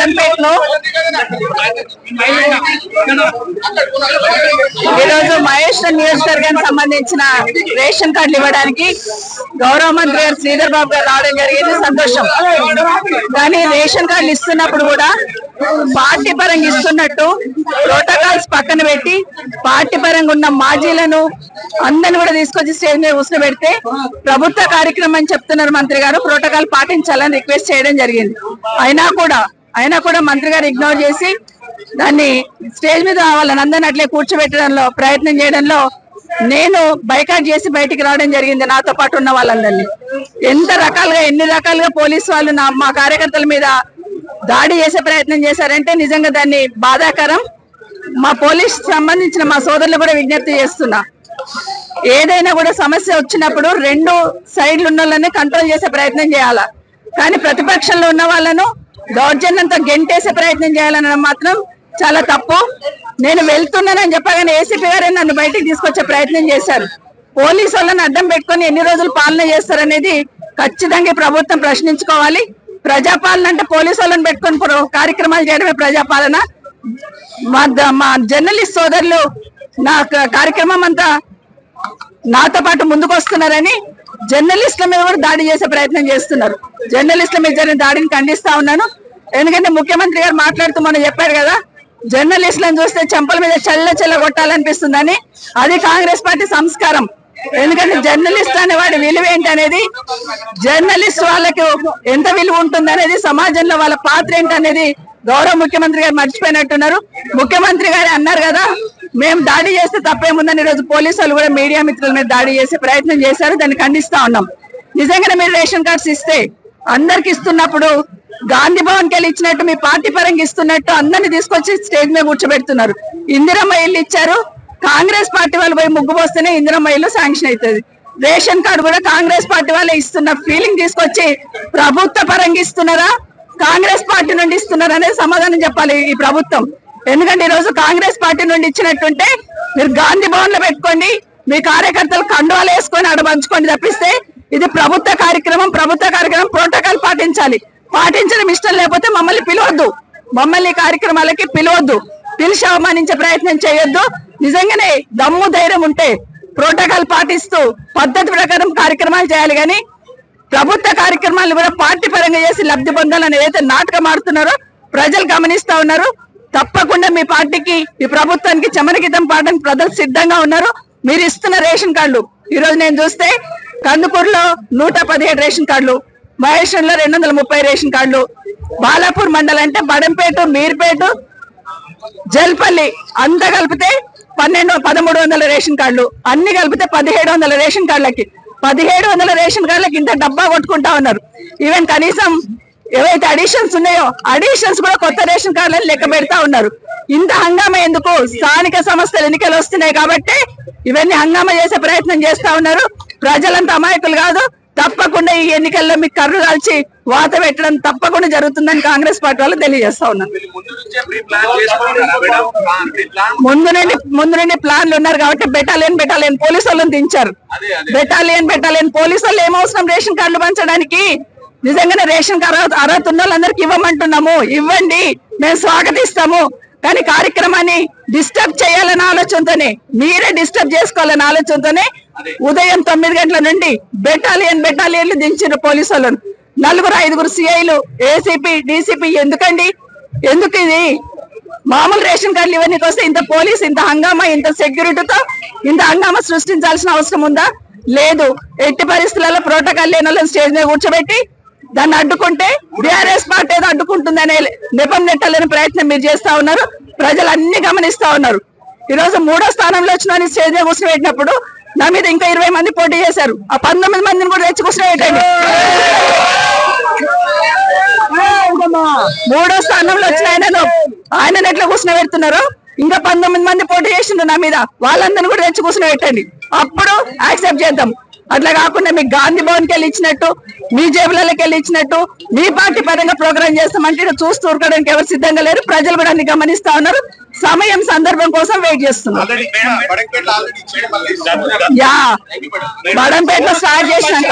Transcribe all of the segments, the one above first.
బడంపేటలో ఈరోజు మహేశ్వరం నియోజకవర్గానికి సంబంధించిన రేషన్ కార్డులు ఇవ్వడానికి గౌరవ మంత్రి గారు శ్రీధర్ బాబు గారు రావడం జరిగింది. సంతోషం. కానీ రేషన్ కార్డులు ఇస్తున్నప్పుడు కూడా పార్టీ పరంగా ఇస్తున్నట్టు ప్రోటోకాల్స్ పక్కన పెట్టి పార్టీ పరంగా ఉన్న మాజీలను అందరిని కూడా తీసుకొచ్చి స్టేజ్ మీద కూర్చోబెడితే ప్రభుత్వ కార్యక్రమం అని చెప్తున్నారు మంత్రి గారు. ప్రోటోకాల్ పాటించాలని రిక్వెస్ట్ చేయడం జరిగింది. అయినా కూడా మంత్రి గారు ఇగ్నోర్ చేసి దాన్ని స్టేజ్ మీద వాళ్ళని అందరిని అట్లే కూర్చోబెట్టడంలో ప్రయత్నం చేయడంలో నేను బైకాట్ చేసి బయటికి రావడం జరిగింది. నాతో పాటు ఉన్న వాళ్ళందరినీ ఎన్ని రకాలుగా పోలీసు వాళ్ళు మా కార్యకర్తల మీద దాడి చేసే ప్రయత్నం చేశారంటే నిజంగా దాన్ని బాధాకరం. మా పోలీస్ సంబంధించిన మా సోదరులు కూడా విజ్ఞప్తి చేస్తున్నా, ఏదైనా కూడా సమస్య వచ్చినప్పుడు రెండు సైడ్లు ఉన్న వాళ్ళని కంట్రోల్ చేసే ప్రయత్నం చేయాలా, కానీ ప్రతిపక్షంలో ఉన్న వాళ్ళను దౌర్జన్యంతో గెంటేసే ప్రయత్నం చేయాలనడం మాత్రం చాలా తప్పు. నేను వెళ్తున్నానని చెప్పగానే ఏసీపీ గారే నన్ను బయటికి తీసుకొచ్చే ప్రయత్నం చేశారు. పోలీసు వాళ్ళని అడ్డం పెట్టుకుని ఎన్ని రోజులు పాలన చేస్తారనేది ఖచ్చితంగా ప్రభుత్వం ప్రశ్నించుకోవాలి. ప్రజాపాలన అంటే పోలీసు వాళ్ళని పెట్టుకొని కార్యక్రమాలు చేయడమే ప్రజాపాలన. మా జర్నలిస్ట్ సోదరులు నా కార్యక్రమం అంతా నాతో పాటు ముందుకు వస్తున్నారని జర్నలిస్టుల మీద కూడా దాడి చేసే ప్రయత్నం చేస్తున్నారు. జర్నలిస్టుల మీద జరిగిన దాడిని ఖండిస్తా ఉన్నాను. ఎందుకంటే ముఖ్యమంత్రి గారు మాట్లాడుతూ మనం చెప్పారు కదా, జర్నలిస్టులను చూస్తే చెంపల మీద చల్ల కొట్టాలనిపిస్తుందని. అది కాంగ్రెస్ పార్టీ సంస్కారం. ఎందుకంటే జర్నలిస్ట్ అనేవాడి విలువ ఏంటి అనేది, జర్నలిస్ట్ వాళ్ళకి ఎంత విలువ ఉంటుంది అనేది, సమాజంలో వాళ్ళ పాత్ర ఏంటి అనేది గౌరవ ముఖ్యమంత్రి గారు మర్చిపోయినట్టున్నారు. ముఖ్యమంత్రి గారు అన్నారు కదా, మేము దాడి చేస్తే తప్పేముందని ఈరోజు పోలీసు వాళ్ళు కూడా మీడియా మిత్రుల మీద దాడి చేసే ప్రయత్నం చేశారు. దాన్ని ఖండిస్తా ఉన్నాం. నిజంగానే మీరు రేషన్ కార్డ్స్ ఇస్తే అందరికి ఇస్తున్నప్పుడు గాంధీ భవన్ కి వెళ్ళి ఇచ్చినట్టు మీ పార్టీ పరంగా ఇస్తున్నట్టు అందరినీ తీసుకొచ్చి స్టేజ్ మీద కూర్చోబెడుతున్నారు. ఇందిరమ్మ ఇల్లు ఇచ్చారు, కాంగ్రెస్ పార్టీ వాళ్ళు పోయి ముగ్గు పోస్తేనే ఇందిరమ్మ ఇల్లు శాంక్షన్ అవుతుంది. రేషన్ కార్డు కూడా కాంగ్రెస్ పార్టీ వాళ్ళే ఇస్తున్న ఫీలింగ్ తీసుకొచ్చి ప్రభుత్వ పరంగా ఇస్తున్నారా, కాంగ్రెస్ పార్టీ నుండి ఇస్తున్నారా అనేది సమాధానం చెప్పాలి ఈ ప్రభుత్వం. ఎందుకంటే ఈ రోజు కాంగ్రెస్ పార్టీ నుండి ఇచ్చినట్టుంటే మీరు గాంధీ భవన్ లో పెట్టుకోండి, మీ కార్యకర్తలు కండువాలు వేసుకొని అడబంచుకోండి తప్పిస్తే ఇది ప్రభుత్వ కార్యక్రమం ప్రోటోకాల్ పాటించాలి. పాటించడం ఇష్టం లేకపోతే మమ్మల్ని పిలవద్దు, మమ్మల్ని కార్యక్రమాలకి పిలవద్దు, పిలిచి అవమానించే ప్రయత్నం చేయొద్దు. నిజంగానే దమ్ము ధైర్యం ఉంటే ప్రోటోకాల్ పాటిస్తూ పద్ధతి ప్రకారం కార్యక్రమాలు చేయాలి. కానీ ప్రభుత్వ కార్యక్రమాలను కూడా పార్టీ పరంగా చేసి లబ్ధి పొందాలని ఏదైతే నాటకం ఆడుతున్నారో ప్రజలు గమనిస్తా ఉన్నారు. తప్పకుండా మీ పార్టీకి ఈ ప్రభుత్వానికి చమరగీతం పాడడానికి ప్రజలు సిద్ధంగా ఉన్నారు. మీరు ఇస్తున్న రేషన్ కార్డులు ఈ రోజు నేను చూస్తే కందుకూరులో 117 రేషన్ కార్డులు, మహేశ్వరంలో 230 రేషన్ కార్డులు, బాలాపూర్ మండలం అంటే బడంపేట, మీర్పేట, జల్పల్లి అంతా కలిపితే 1300 రేషన్ కార్డులు, అన్ని కలిపితే 1700 రేషన్ కార్డులకి 1700 రేషన్ కార్డులకి ఇంత డబ్బా కొట్టుకుంటా ఉన్నారు. ఈవెన్ కనీసం ఏవైతే అడిషన్స్ ఉన్నాయో అడిషన్స్ కూడా కొత్త రేషన్ కార్డులను లెక్క పెడతా ఉన్నారు. ఇంత హంగామా ఎందుకు? స్థానిక సంస్థల ఎన్నికలు వస్తున్నాయి కాబట్టి ఇవన్నీ హంగామా చేసే ప్రయత్నం చేస్తా ఉన్నారు. ప్రజలంతా అమాయకులు కాదు. తప్పకుండా ఈ ఎన్నికల్లో మీకు కర్రు కాల్చి వాత పెట్టడం తప్పకుండా జరుగుతుందని కాంగ్రెస్ పార్టీ వాళ్ళు తెలియజేస్తా ఉన్నారు. ముందు నుండి ప్లాన్లు ఉన్నారు కాబట్టి బెటాలియన్ పోలీసు వాళ్ళని దించారు. బెటాలియన్ పోలీసు వాళ్ళు ఏమవసరం రేషన్ కార్డులు పంచడానికి? నిజంగానే రేషన్ కార్డు అర్హత ఉన్న వాళ్ళందరికీ ఇవ్వమంటున్నాము, ఇవ్వండి, మేము స్వాగతిస్తాము. కానీ కార్యక్రమాన్ని డిస్టర్బ్ చేయాలన్న ఆలోచనతోనే, మీరే డిస్టర్బ్ చేసుకోవాలన్న ఆలోచనతోనే ఉదయం 9 గంటల నుండి బెటాలియన్లు దించారు పోలీసు వాళ్ళను. 4-5 సిఐలు, ఏసీపీ, డీసీపీ. ఎందుకు ఇది? మామూలు రేషన్ కార్డులు ఇవన్నీ వస్తే ఇంత పోలీస్, ఇంత హంగామా, ఇంత సెక్యూరిటీతో ఇంత హంగామా సృష్టించాల్సిన అవసరం ఉందా? లేదు. ఎట్టి పరిస్థితులలో ప్రోటోకాల్ లేని వాళ్ళని స్టేజ్ మీద కూర్చోబెట్టి దాన్ని అడ్డుకుంటే బీఆర్ఎస్ పార్టీ ఏదో అడ్డుకుంటుందనే నెపం నెట్టాలని ప్రయత్నం మీరు చేస్తా ఉన్నారు. ప్రజలు అన్ని గమనిస్తా ఉన్నారు. ఈ రోజు 3వ స్థానంలో వచ్చిన స్టేజ్ మీద కూర్చోబెట్టినప్పుడు నా మీద ఇంకా 20 మంది పోటీ చేశారు. ఆ 19 మందిని కూడా తెచ్చి కూర్చోబెట్టండి. 3వ స్థానంలో వచ్చిన ఆయన ఎట్లా కూర్చోబెడుతున్నారు? ఇంకా 19 మంది పోటీ చేసిండ్రు నా మీద, వాళ్ళందరినీ కూడా తెచ్చి కూర్చోబెట్టండి. అప్పుడు యాక్సెప్ట్ చేద్దాం. అట్లా కాకుండా మీకు గాంధీ భవన్కి వెళ్ళి ఇచ్చినట్టు, మీ జేబులకి వెళ్ళి ఇచ్చినట్టు, మీ పార్టీ పరంగా ప్రోగ్రామ్ చేస్తామంటే ఇక్కడ చూస్తూ ఊరుకోవడానికి ఎవరు సిద్ధంగా లేరు. ప్రజలు కూడా అన్ని గమనిస్తా ఉన్నారు. సమయం సందర్భం కోసం వెయిట్ చేస్తున్నారు. యా బడంపేటలో స్టార్ట్ చేసినాక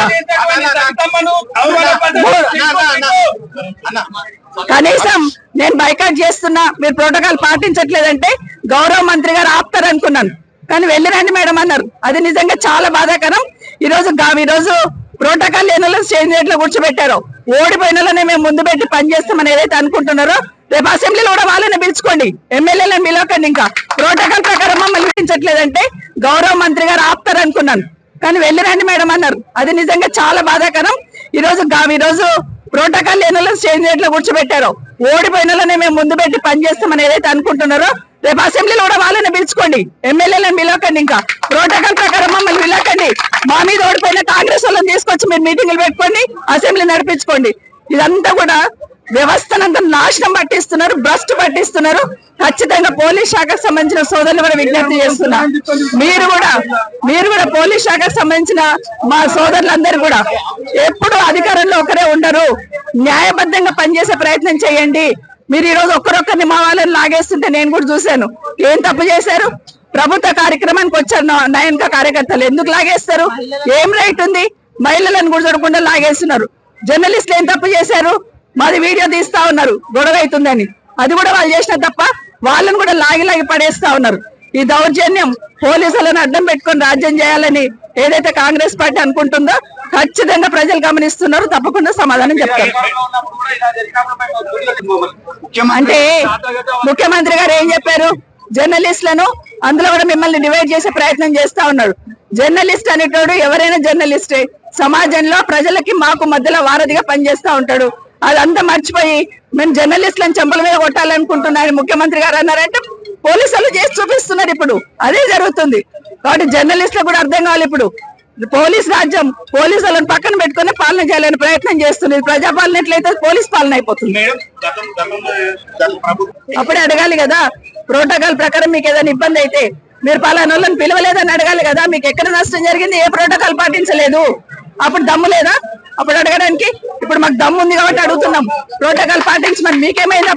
కనీసం నేను బైకాట్ చేస్తున్నా, మీరు ప్రోటోకాల్ పాటించట్లేదంటే గౌరవ మంత్రి గారు ఆపుతారనుకున్నాను. కానీ వెళ్ళిరండి మేడం అన్నారు. అది నిజంగా చాలా బాధాకరం. ఈ రోజు ప్రోటోకాల్ లేని వాళ్ళని స్టేజ్ రేట్లో కూర్చోబెట్టారు. ఓడిపోయిన వాళ్ళనే మేము ముందు పెట్టి పనిచేస్తామని ఏదైతే అనుకుంటున్నారో రేపు అసెంబ్లీలో కూడా వాళ్ళని పిలుచుకోండి, ఎమ్మెల్యేలను పిలవకండి. ఇంకా ప్రోటోకాల్ ప్రకారం మమ్మల్ని పిలిపించట్లేదంటే గౌరవ మంత్రి గారు ఆపుతారనుకున్నాను. కానీ వెళ్ళిరండి మేడం అన్నారు. అది నిజంగా చాలా బాధాకరం. ఈ రోజు ప్రోటోకాల్ లేని వాళ్ళని స్టేజ్ రేట్లో కూర్చోబెట్టారు. ఓడిపోయిన వాళ్ళనే మేము ముందు పెట్టి పనిచేస్తామని ఏదైతే అనుకుంటున్నారో రేపు అసెంబ్లీలో కూడా వాళ్ళని పిలుచుకోండి, ఎమ్మెల్యేలను పిలవకండి. ఇంకా ప్రోటోకాల్ ప్రకారం మమ్మల్ని పిలవకండి. మా మీద ఓడిపోయిన కాంగ్రెస్ వాళ్ళని తీసుకొచ్చి మీరు మీటింగ్లు పెట్టుకోండి, అసెంబ్లీ నడిపించుకోండి. ఇదంతా కూడా వ్యవస్థనంతా నాశనం పట్టిస్తున్నారు, భ్రష్టు పట్టిస్తున్నారు. ఖచ్చితంగా పోలీస్ శాఖకు సంబంధించిన సోదరులు కూడా విజ్ఞప్తి చేస్తున్నారు. మీరు కూడా పోలీస్ శాఖకు సంబంధించిన మా సోదరులందరూ కూడా ఎప్పుడు అధికారంలో ఒకరే ఉండరు, న్యాయబద్ధంగా పనిచేసే ప్రయత్నం చేయండి. మీరు ఈ రోజు ఒక్కరొక్కరిని మా వాళ్ళని లాగేస్తుంటే నేను కూడా చూశాను. ఏం తప్పు చేశారు? ప్రభుత్వ కార్యక్రమానికి వచ్చారు నయనక కార్యకర్తలు, ఎందుకు లాగేస్తారు? ఏం రైట్ ఉంది? మహిళలను కూడా చూడకుండా లాగేస్తున్నారు. జర్నలిస్టులు ఏం తప్పు చేశారు? మాది వీడియో తీస్తా ఉన్నారు గొడవ అవుతుందని, అది కూడా వాళ్ళు చేసిన తప్ప. వాళ్ళని కూడా లాగి పడేస్తా ఉన్నారు. ఈ దౌర్జన్యం పోలీసులను అడ్డం పెట్టుకొని రాజ్యం చేయాలని ఏదైతే కాంగ్రెస్ పార్టీ అనుకుంటుందో ఖచ్చితంగా ప్రజలు గమనిస్తున్నారు. తప్పకుండా సమాధానం చెప్తారు. అంటే ముఖ్యమంత్రి గారు ఏం చెప్పారు? జర్నలిస్టులను అందులో కూడా మిమ్మల్ని డివైడ్ చేసే ప్రయత్నం చేస్తా ఉన్నాడు. జర్నలిస్ట్ అనేటోడు ఎవరైనా జర్నలిస్టే. సమాజంలో ప్రజలకి మాకు మధ్యలో వారధిగా పనిచేస్తా ఉంటాడు. అదంతా మర్చిపోయి మేము జర్నలిస్టులను చెంపల మీద కొట్టాలనుకుంటున్నారని ముఖ్యమంత్రి గారు అన్నారంటే పోలీసులు చేసి చూపిస్తున్నారు. ఇప్పుడు అదే జరుగుతుంది. కాబట్టి జర్నలిస్టులకు కూడా అర్థం కావాలి. ఇప్పుడు పోలీస్ రాజ్యం, పోలీసులను పక్కన పెట్టుకుని పాలన చేయాలని ప్రయత్నం చేస్తుంది. ప్రజాపాలన ఎట్లయితే పోలీస్ పాలన అయిపోతుంది. అప్పుడే అడగాలి కదా, ప్రోటోకాల్ ప్రకారం మీకు ఏదైనా ఇబ్బంది అయితే మీరు పలానా వాళ్ళని పిలవలేదని అడగాలి కదా. మీకు ఎక్కడ నష్టం జరిగింది, ఏ ప్రోటోకాల్ పాటించలేదు, అప్పుడు దమ్ము లేదా అప్పుడు అడగడానికి? ఇప్పుడు మాకు దమ్ము ఉంది కాబట్టి అడుగుతున్నాం. ప్రోటోకాల్ పాటించమని మీకేమైంది?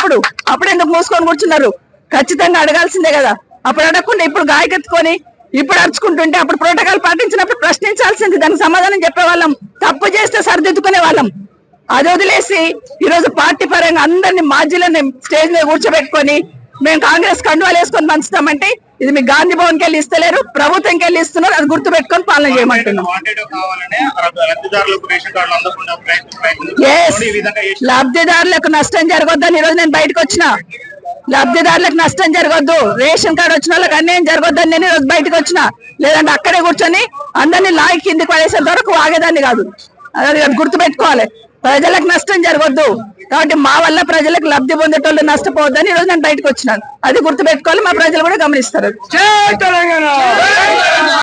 అప్పుడు ఎందుకు మూసుకొని కూర్చున్నారు? ఖచ్చితంగా అడగాల్సిందే కదా. అప్పుడు అడగకుండా ఇప్పుడు గాయకెత్తుకొని ఇప్పుడు అరుచుకుంటుంటే అప్పుడు ప్రోటోకాల్ పాటించినప్పుడు ప్రశ్నించాల్సింది, దానికి సమాధానం చెప్పేవాళ్ళం. తప్పు చేస్తే సరిదిద్దుకునే వాళ్ళం. అది వదిలేసి ఈరోజు పార్టీ పరంగా అందరినీ మాజీలని స్టేజ్ మీద కూర్చోబెట్టుకొని మేము కాంగ్రెస్ కండువాలు వేసుకొని పంచుతామంటే ఇది మీకు గాంధీ భవన్కి వెళ్ళి ఇస్తలేరు, ప్రభుత్వంకి వెళ్ళి ఇస్తున్నారు. అది గుర్తు పెట్టుకొని పాలన చేయమంటున్నాం. లబ్ధిదారులకు నష్టం జరగొద్దని ఈరోజు నేను బయటకు వచ్చిన. లబ్ధిదారులకు నష్టం జరగొద్దు, రేషన్ కార్డు వచ్చిన వాళ్ళకి అన్యాయం జరగొద్దని నేను ఈరోజు బయటకు వచ్చిన. లేదంటే అక్కడే కూర్చొని అందరినీ లాగి కిందికి పడేసేంత వరకు ఆగేదాన్ని కాదు. అది గుర్తు పెట్టుకోవాలి. ప్రజలకు నష్టం జరగొద్దు కాబట్టి మా వల్ల ప్రజలకు లబ్ధి పొందేటోళ్ళు నష్టపోవద్దని ఈరోజు నేను బయటకు వచ్చినాను. అది గుర్తు పెట్టుకోవాలి. మా ప్రజలు కూడా గమనిస్తారు. జై తెలంగాణ.